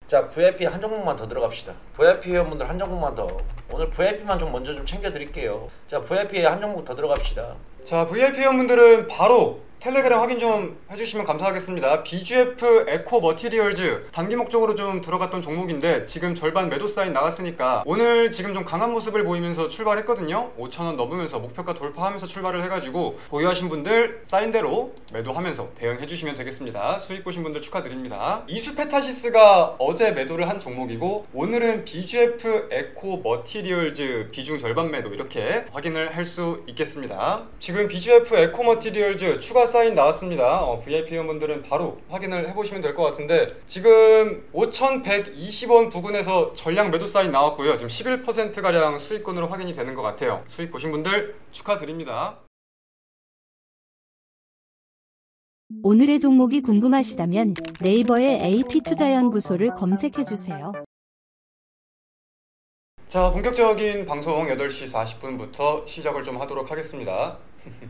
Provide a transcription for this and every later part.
자, VIP 한 종목만 더 들어갑시다. VIP 회원분들 한 종목만 더. 오늘 VIP만 좀 먼저 좀 챙겨드릴게요. 자, VIP 한 종목 더 들어갑시다. 자, VIP 회원분들은 바로 텔레그램 확인 좀 해주시면 감사하겠습니다. BGF 에코 머티리얼즈 단기 목적으로 좀 들어갔던 종목인데 지금 절반 매도 사인 나갔으니까 오늘 지금 좀 강한 모습을 보이면서 출발했거든요. 5,000원 넘으면서 목표가 돌파하면서 출발을 해가지고 보유하신 분들 사인대로 매도하면서 대응해주시면 되겠습니다. 수익 보신 분들 축하드립니다. 이수페타시스가 어제 매도를 한 종목이고 오늘은 BGF 에코 머티리얼즈 비중 절반 매도 이렇게 확인을 할 수 있겠습니다. 지금 BGF 에코 머티리얼즈 추가 사인 나왔습니다. VIP 회원분들은 바로 확인을 해보시면 될 것 같은데 지금 5,120원 부근에서 전량 매도 사인 나왔고요. 지금 11%가량 수익권으로 확인이 되는 것 같아요. 수익 보신 분들 축하드립니다. 오늘의 종목이 궁금하시다면 네이버에 AP투자연구소를 검색해주세요. 자, 본격적인 방송 8시 40분부터 시작을 좀 하도록 하겠습니다.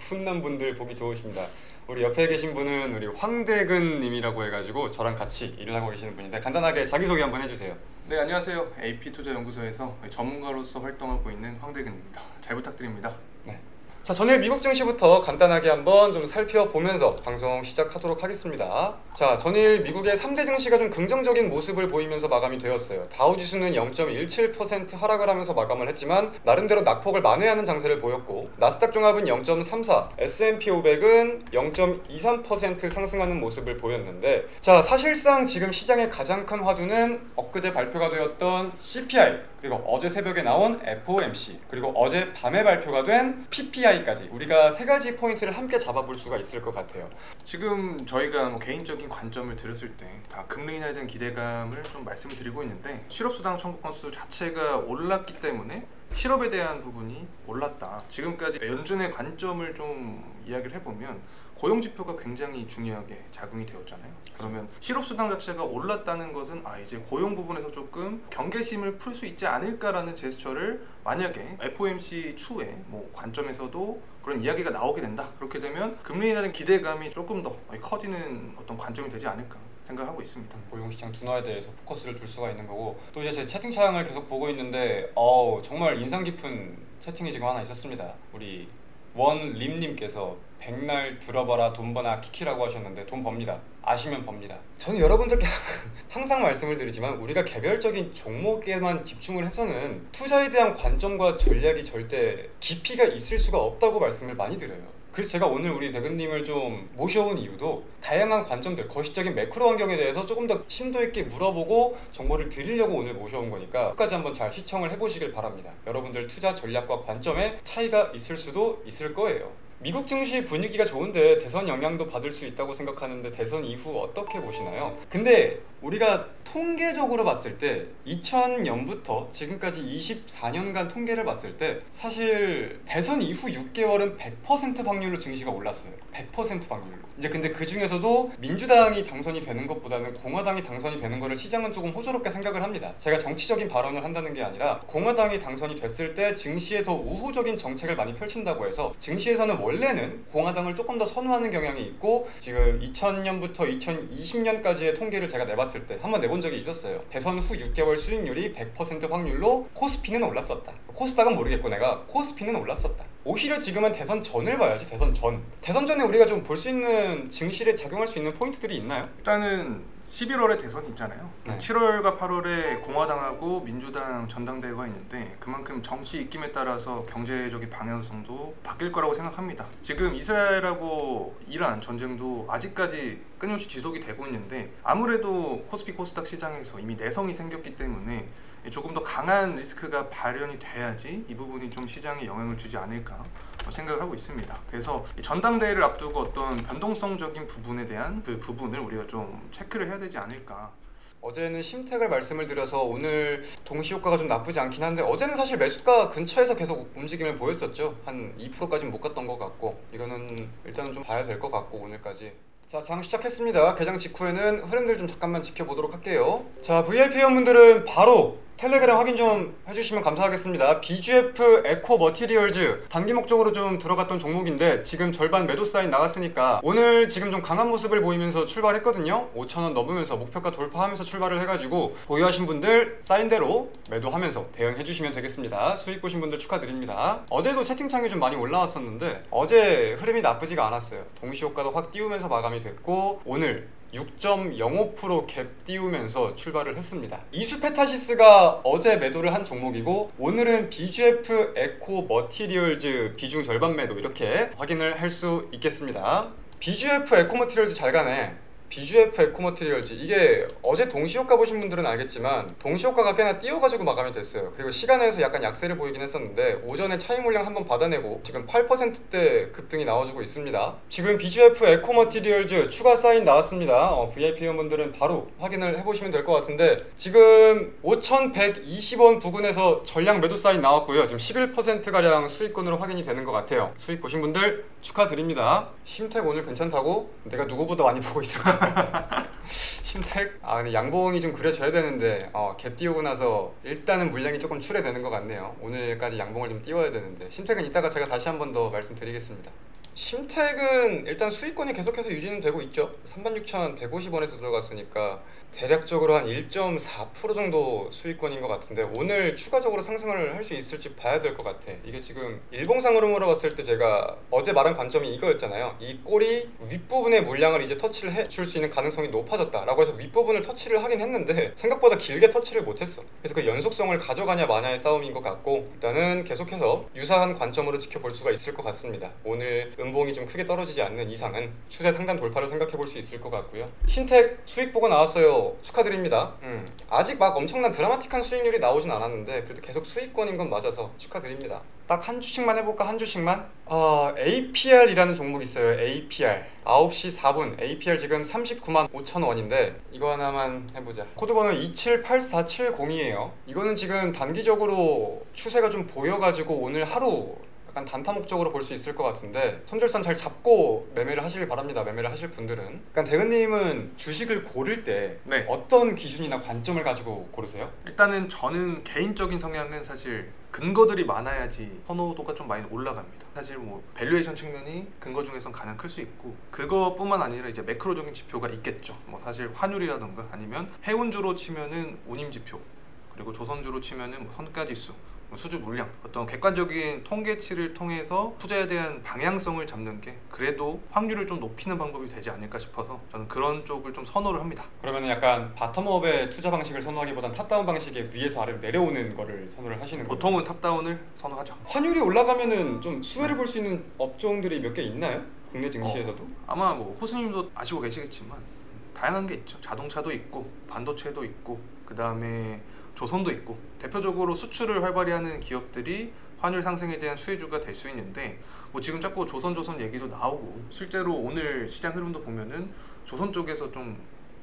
훈남 분들 보기 좋으십니다. 우리 옆에 계신 분은 우리 황대근 님이라고 해가지고 저랑 같이 일을 하고 계시는 분인데 간단하게 자기소개 한번 해주세요. 네, 안녕하세요. AP투자연구소에서 전문가로서 활동하고 있는 황대근입니다. 잘 부탁드립니다. 네. 자, 전일 미국 증시부터 간단하게 한번 좀 살펴보면서 방송 시작하도록 하겠습니다. 자, 전일 미국의 3대 증시가 좀 긍정적인 모습을 보이면서 마감이 되었어요. 다우지수는 0.17% 하락을 하면서 마감을 했지만 나름대로 낙폭을 만회하는 장세를 보였고 나스닥 종합은 0.34, S&P 500은 0.23% 상승하는 모습을 보였는데 자, 사실상 지금 시장의 가장 큰 화두는 엊그제 발표가 되었던 CPI 그리고 어제 새벽에 나온 FOMC 그리고 어제 밤에 발표가 된 PPI까지 우리가 세 가지 포인트를 함께 잡아볼 수가 있을 것 같아요. 지금 저희가 개인적인 관점을 들었을 때 다 금리 인하에 대한 기대감을 좀 말씀을 드리고 있는데 실업수당 청구 건수 자체가 올랐기 때문에 실업에 대한 부분이 올랐다. 지금까지 연준의 관점을 좀 이야기를 해보면 고용지표가 굉장히 중요하게 작용이 되었잖아요. 그러면 실업수당 자체가 올랐다는 것은 이제 고용 부분에서 조금 경계심을 풀 수 있지 않을까라는 제스처를 만약에 FOMC 추후에 관점에서도 그런 이야기가 나오게 된다. 그렇게 되면 금리 인하에 대한 기대감이 조금 더 커지는 어떤 관점이 되지 않을까 생각하고 있습니다. 고용시장 둔화에 대해서 포커스를 둘 수가 있는 거고 또 이제 제 채팅창을 계속 보고 있는데 정말 인상 깊은 채팅이 지금 하나 있었습니다. 우리 원림님께서 백날 들어봐라 돈 버나 키키라고 하셨는데 돈 법니다. 아시면 법니다. 저는 여러분들께 항상 말씀을 드리지만 우리가 개별적인 종목에만 집중을 해서는 투자에 대한 관점과 전략이 절대 깊이가 있을 수가 없다고 말씀을 많이 드려요. 그래서 제가 오늘 우리 대근님을 좀 모셔온 이유도 다양한 관점들, 거시적인 매크로 환경에 대해서 조금 더 심도 있게 물어보고 정보를 드리려고 오늘 모셔온 거니까 끝까지 한번 잘 시청을 해보시길 바랍니다. 여러분들 투자 전략과 관점에 차이가 있을 수도 있을 거예요. 미국 증시 분위기가 좋은데 대선 영향도 받을 수 있다고 생각하는데 대선 이후 어떻게 보시나요? 근데 우리가 통계적으로 봤을 때 2000년부터 지금까지 24년간 통계를 봤을 때 사실 대선 이후 6개월은 100% 확률로 증시가 올랐어요. 100% 확률로. 이제 근데 그 중에서도 민주당이 당선이 되는 것보다는 공화당이 당선이 되는 거를 시장은 조금 호조롭게 생각을 합니다. 제가 정치적인 발언을 한다는 게 아니라 공화당이 당선이 됐을 때 증시에 더 우호적인 정책을 많이 펼친다고 해서 증시에서는 원래는 공화당을 조금 더 선호하는 경향이 있고 지금 2000년부터 2020년까지의 통계를 제가 내봤을 때 한번 내본 적이 있었어요. 대선 후 6개월 수익률이 100% 확률로 코스피는 올랐었다. 코스닥은 모르겠고 내가 코스피는 올랐었다. 오히려 지금은 대선 전을 봐야지. 대선 전에 우리가 좀 볼 수 있는 증시에 작용할 수 있는 포인트들이 있나요? 일단은 11월에 대선이 있잖아요. 네. 7월과 8월에 공화당하고 민주당 전당대회가 있는데 그만큼 정치 입김에 따라서 경제적인 방향성도 바뀔 거라고 생각합니다. 지금 이스라엘하고 이란 전쟁도 아직까지 끊임없이 지속이 되고 있는데 아무래도 코스피 코스닥 시장에서 이미 내성이 생겼기 때문에 조금 더 강한 리스크가 발현이 돼야지 이 부분이 좀 시장에 영향을 주지 않을까 생각을 하고 있습니다. 그래서 전당대회를 앞두고 어떤 변동성적인 부분에 대한 그 부분을 우리가 좀 체크를 해야 되지 않을까. 어제는 심택을 말씀을 드려서 오늘 동시효과가 좀 나쁘지 않긴 한데 어제는 사실 매수가 근처에서 계속 움직임을 보였었죠. 한 2%까지는 못 갔던 것 같고 이거는 일단은 좀 봐야 될 것 같고 오늘까지. 자, 장 시작했습니다. 개장 직후에는 흐름들 좀 잠깐만 지켜보도록 할게요. 자, VIP 회원분들은 바로 텔레그램 확인 좀 해주시면 감사하겠습니다. BGF 에코 머티리얼즈 단기 목적으로 좀 들어갔던 종목인데 지금 절반 매도 사인 나왔으니까 오늘 지금 좀 강한 모습을 보이면서 출발했거든요. 5,000원 넘으면서 목표가 돌파하면서 출발을 해가지고 보유하신 분들 사인대로 매도하면서 대응해주시면 되겠습니다. 수익 보신 분들 축하드립니다. 어제도 채팅창이 좀 많이 올라왔었는데 어제 흐름이 나쁘지가 않았어요. 동시효과도 확 띄우면서 마감이 됐고 오늘 6.05% 갭 띄우면서 출발을 했습니다. 이수페타시스가 어제 매도를 한 종목이고 오늘은 BGF 에코 머티리얼즈 비중 절반 매도 이렇게 확인을 할 수 있겠습니다. BGF 에코 머티리얼즈 잘 가네. BGF 에코 머티리얼즈 이게 어제 동시효과 보신 분들은 알겠지만 동시효과가 꽤나 띄어가지고 마감이 됐어요. 그리고 시간에서 약간 약세를 보이긴 했었는데 오전에 차익 물량 한번 받아내고 지금 8%대 급등이 나와주고 있습니다. 지금 BGF 에코 머티리얼즈 추가 사인 나왔습니다. VIP 회원분들은 바로 확인을 해보시면 될 것 같은데 지금 5,120원 부근에서 전량 매도 사인 나왔고요. 지금 11%가량 수익권으로 확인이 되는 것 같아요. 수익 보신 분들 축하드립니다. 심택 오늘 괜찮다고? 내가 누구보다 많이 보고 있어. 심택? 근데 양봉이 좀 그려져야 되는데 갭 띄우고 나서 일단은 물량이 조금 출회되는 것 같네요. 오늘까지 양봉을 좀 띄워야 되는데 심택은 이따가 제가 다시 한 번 더 말씀드리겠습니다. 심택은 일단 수익권이 계속해서 유지는 되고 있죠. 36,150원에서 들어갔으니까 대략적으로 한 1.4% 정도 수익권인 것 같은데 오늘 추가적으로 상승을 할 수 있을지 봐야 될 것 같아. 이게 지금 일봉상 흐름으로 봤을 때 제가 어제 말한 관점이 이거였잖아요. 이 꼬리 윗부분의 물량을 이제 터치를 해줄 수 있는 가능성이 높아졌다 라고 해서 윗부분을 터치를 하긴 했는데 생각보다 길게 터치를 못했어. 그래서 그 연속성을 가져가냐 마냐의 싸움인 것 같고 일단은 계속해서 유사한 관점으로 지켜볼 수가 있을 것 같습니다. 오늘 음봉이 좀 크게 떨어지지 않는 이상은 추세 상단 돌파를 생각해 볼 수 있을 것 같고요. 신택 수익 보고 나왔어요. 축하드립니다. 아직 막 엄청난 드라마틱한 수익률이 나오진 않았는데 그래도 계속 수익권인 건 맞아서 축하드립니다. 딱 한 주씩만 해볼까? 한 주씩만? APR이라는 종목이 있어요. APR 9시 4분 APR 지금 395,500원인데 이거 하나만 해보자. 코드번호 2784702에요 이거는 지금 단기적으로 추세가 좀 보여가지고 오늘 하루 약간 단타 목적으로 볼 수 있을 것 같은데 손절선 잘 잡고 매매를 하시길 바랍니다. 매매를 하실 분들은. 그러니까 대근님은 주식을 고를 때 네. 어떤 기준이나 관점을 가지고 고르세요? 일단은 저는 개인적인 성향은 사실 근거들이 많아야지 선호도가 좀 많이 올라갑니다. 사실 뭐 밸류에이션 측면이 근거 중에선 가장 클 수 있고 그거뿐만 아니라 이제 매크로적인 지표가 있겠죠. 뭐 사실 환율이라던가 아니면 해운주로 치면은 운임 지표 그리고 조선주로 치면은 뭐 선가지수 수주 물량 어떤 객관적인 통계치를 통해서 투자에 대한 방향성을 잡는 게 그래도 확률을 좀 높이는 방법이 되지 않을까 싶어서 저는 그런 쪽을 좀 선호를 합니다. 그러면 약간 바텀업의 투자 방식을 선호하기보단 탑다운 방식의 위에서 아래로 내려오는 거를 선호를 하시는 거예요? 보통은 탑다운을 선호하죠. 환율이 올라가면은 좀 수혜를 볼 수 있는 업종들이 몇 개 있나요? 국내 증시에서도? 아마 뭐 호수님도 아시고 계시겠지만 다양한 게 있죠. 자동차도 있고 반도체도 있고 그 다음에 조선도 있고 대표적으로 수출을 활발히 하는 기업들이 환율 상승에 대한 수혜주가 될 수 있는데 뭐 지금 자꾸 조선 얘기도 나오고 실제로 오늘 시장 흐름도 보면은 조선 쪽에서 좀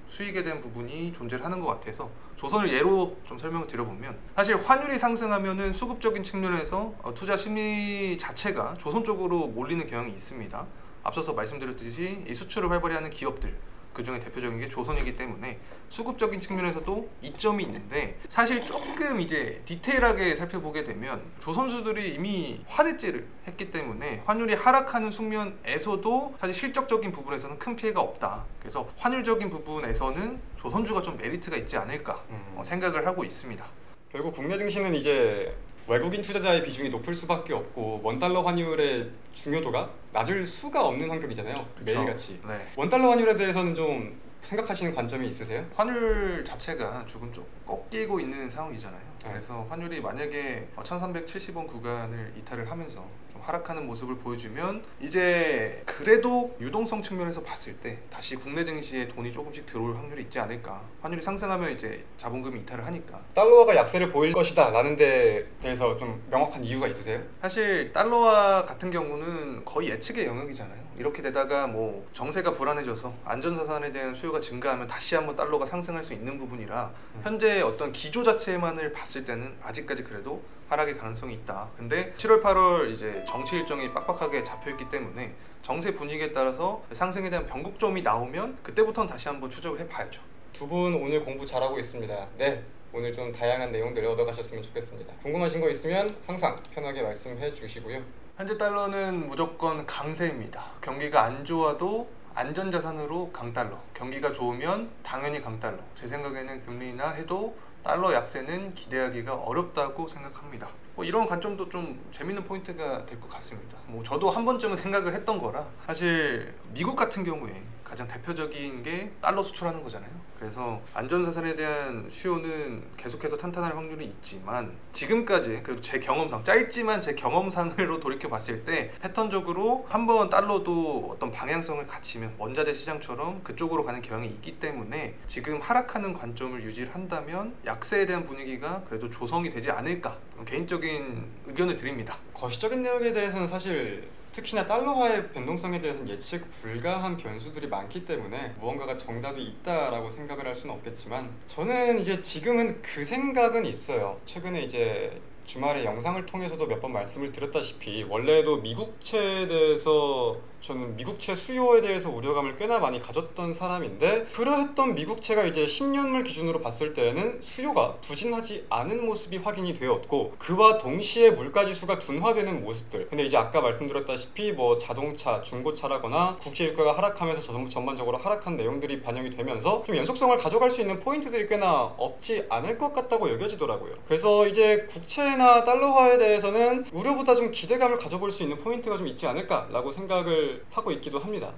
수익에 대한 부분이 존재를 하는 것 같아서 조선을 예로 좀 설명을 드려보면 사실 환율이 상승하면은 수급적인 측면에서 투자 심리 자체가 조선 쪽으로 몰리는 경향이 있습니다. 앞서서 말씀드렸듯이 이 수출을 활발히 하는 기업들 그 중에 대표적인 게 조선이기 때문에 수급적인 측면에서도 이점이 있는데 사실 조금 이제 디테일하게 살펴보게 되면 조선주들이 이미 환해제를 했기 때문에 환율이 하락하는 숙면에서도 사실 실적적인 부분에서는 큰 피해가 없다. 그래서 환율적인 부분에서는 조선주가 좀 메리트가 있지 않을까 생각을 하고 있습니다. 결국 국내 증시는 이제 외국인 투자자의 비중이 높을 수밖에 없고 원달러 환율의 중요도가 낮을 수가 없는 환경이잖아요. 매일같이. 네. 원달러 환율에 대해서는 좀 생각하시는 관점이 있으세요? 환율 자체가 조금 꺾이고 있는 상황이잖아요. 그래서 환율이 만약에 1370원 구간을 이탈을 하면서 좀 하락하는 모습을 보여주면 이제 그래도 유동성 측면에서 봤을 때 다시 국내 증시에 돈이 조금씩 들어올 확률이 있지 않을까. 환율이 상승하면 이제 자본금이 이탈을 하니까 달러화가 약세를 보일 것이다 라는 데 대해서 좀 명확한 이유가 있으세요? 사실 달러화 같은 경우는 거의 예측의 영역이잖아요. 이렇게 되다가 뭐 정세가 불안해져서 안전자산에 대한 수요가 증가하면 다시 한번 달러가 상승할 수 있는 부분이라 현재 어떤 기조 자체만을 봤을 때는 아직까지 그래도 하락의 가능성이 있다. 근데 7월 8월 이제 정치 일정이 빡빡하게 잡혀있기 때문에 정세 분위기에 따라서 상승에 대한 변곡점이 나오면 그때부터는 다시 한번 추적을 해봐야죠. 두 분 오늘 공부 잘하고 있습니다. 네, 오늘 좀 다양한 내용들을 얻어가셨으면 좋겠습니다. 궁금하신 거 있으면 항상 편하게 말씀해 주시고요. 현재 달러는 무조건 강세입니다. 경기가 안 좋아도 안전자산으로 강달러, 경기가 좋으면 당연히 강달러. 제 생각에는 금리 인하해도 달러 약세는 기대하기가 어렵다고 생각합니다. 이런 관점도 좀 재밌는 포인트가 될 것 같습니다. 저도 한 번쯤은 생각을 했던 거라. 사실 미국 같은 경우에 가장 대표적인 게 달러 수출하는 거잖아요. 그래서 안전자산에 대한 수요는 계속해서 탄탄할 확률이 있지만 지금까지 그래도 제 경험상, 짧지만 제 경험상으로 돌이켜 봤을 때 패턴적으로 한번 달러도 어떤 방향성을 갖추면 원자재 시장처럼 그쪽으로 가는 경향이 있기 때문에 지금 하락하는 관점을 유지를 한다면 약세에 대한 분위기가 그래도 조성이 되지 않을까, 개인적인 의견을 드립니다. 거시적인 내용에 대해서는 사실 특히나 달러화의 변동성에 대해서는 예측 불가한 변수들이 많기 때문에 무언가가 정답이 있다라고 생각을 할 수는 없겠지만, 저는 이제 지금은 그 생각은 있어요. 최근에 이제 주말에 영상을 통해서도 몇 번 말씀을 드렸다시피 원래도 미국채에 대해서 저는 미국채 수요에 대해서 우려감을 꽤나 많이 가졌던 사람인데, 그러했던 미국채가 이제 10년물 기준으로 봤을 때에는 수요가 부진하지 않은 모습이 확인이 되었고, 그와 동시에 물가지수가 둔화되는 모습들. 근데 이제 아까 말씀드렸다시피 뭐 자동차, 중고차라거나 국제유가가 하락하면서 전반적으로 하락한 내용들이 반영이 되면서 좀 연속성을 가져갈 수 있는 포인트들이 꽤나 없지 않을 것 같다고 여겨지더라고요. 그래서 이제 국채나 달러화에 대해서는 우려보다 좀 기대감을 가져볼 수 있는 포인트가 좀 있지 않을까라고 생각을 하고 있기도 합니다.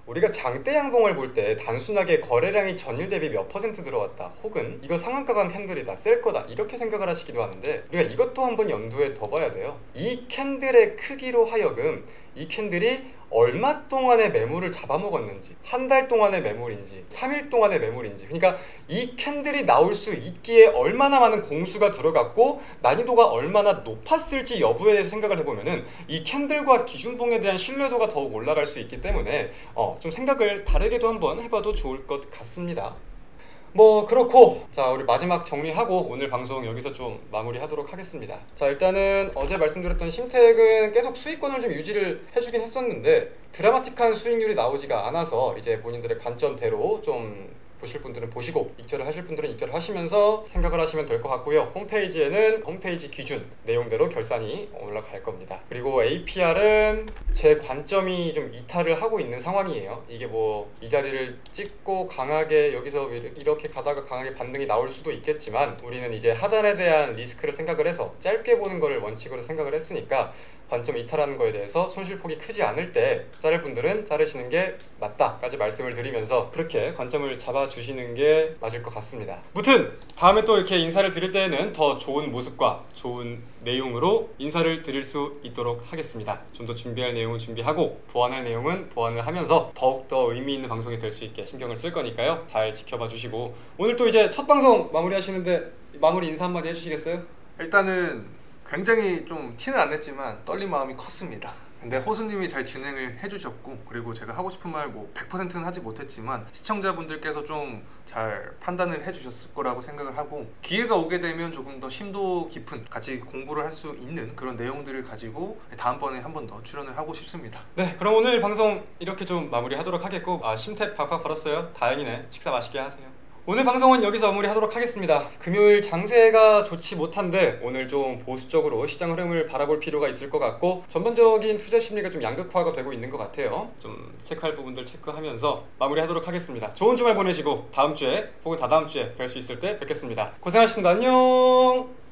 우리가 장대 양봉을 볼 때 단순하게 거래량이 전일 대비 몇 퍼센트 들어왔다, 혹은 이거 상한가 캔들이다, 셀 거다, 이렇게 생각을 하시기도 하는데, 우리가 이것도 한번 염두에 둬봐야 돼요. 이 캔들의 크기로 하여금 이 캔들이 얼마 동안의 매물을 잡아먹었는지, 한 달 동안의 매물인지 3일 동안의 매물인지, 그러니까 이 캔들이 나올 수 있기에 얼마나 많은 공수가 들어갔고 난이도가 얼마나 높았을지 여부에 대해서 생각을 해보면은 이 캔들과 기준봉에 대한 신뢰도가 더욱 올라갈 수 있기 때문에 좀 생각을 다르게도 한번 해봐도 좋을 것 같습니다. 그렇고, 자, 우리 마지막 정리하고 오늘 방송 여기서 좀 마무리하도록 하겠습니다. 자, 일단은 어제 말씀드렸던 심택은 계속 수익권을 좀 유지를 해주긴 했었는데 드라마틱한 수익률이 나오지가 않아서 이제 본인들의 관점대로 좀 보실 분들은 보시고 익절을 하실 분들은 익절을 하시면서 생각을 하시면 될 것 같고요. 홈페이지에는 홈페이지 기준 내용대로 결산이 올라갈 겁니다. 그리고 APR은 제 관점이 좀 이탈을 하고 있는 상황이에요. 이게 이 자리를 찍고 강하게 여기서 이렇게 가다가 강하게 반등이 나올 수도 있겠지만, 우리는 이제 하단에 대한 리스크를 생각을 해서 짧게 보는 거를 원칙으로 생각을 했으니까 관점 이탈하는 거에 대해서 손실폭이 크지 않을 때 자를 분들은 자르시는 게 맞다까지 말씀을 드리면서 그렇게 관점을 잡아주시는 게 맞을 것 같습니다. 무튼 다음에 또 이렇게 인사를 드릴 때에는 더 좋은 모습과 좋은 내용으로 인사를 드릴 수 있도록 하겠습니다. 좀 더 준비할 내용은 준비하고 보완할 내용은 보완을 하면서 더욱더 의미 있는 방송이 될 수 있게 신경을 쓸 거니까요. 잘 지켜봐 주시고, 오늘 또 이제 첫 방송 마무리 하시는데 마무리 인사 한마디 해주시겠어요? 일단은 굉장히 좀 티는 안 냈지만 떨린 마음이 컸습니다. 근데 호수님이 잘 진행을 해주셨고, 그리고 제가 하고 싶은 말 100%는 하지 못했지만 시청자분들께서 좀 잘 판단을 해주셨을 거라고 생각을 하고, 기회가 오게 되면 조금 더 심도 깊은 같이 공부를 할 수 있는 그런 내용들을 가지고 다음번에 한 번 더 출연을 하고 싶습니다. 네, 그럼 오늘 방송 이렇게 좀 마무리하도록 하겠고, 심택 박박 벌었어요. 다행이네. 식사 맛있게 하세요. 오늘 방송은 여기서 마무리하도록 하겠습니다. 금요일 장세가 좋지 못한데 오늘 좀 보수적으로 시장 흐름을 바라볼 필요가 있을 것 같고, 전반적인 투자 심리가 좀 양극화가 되고 있는 것 같아요. 좀 체크할 부분들 체크하면서 마무리하도록 하겠습니다. 좋은 주말 보내시고 다음 주에 혹은 다다음 주에 뵐 수 있을 때 뵙겠습니다. 고생하셨습니다. 안녕.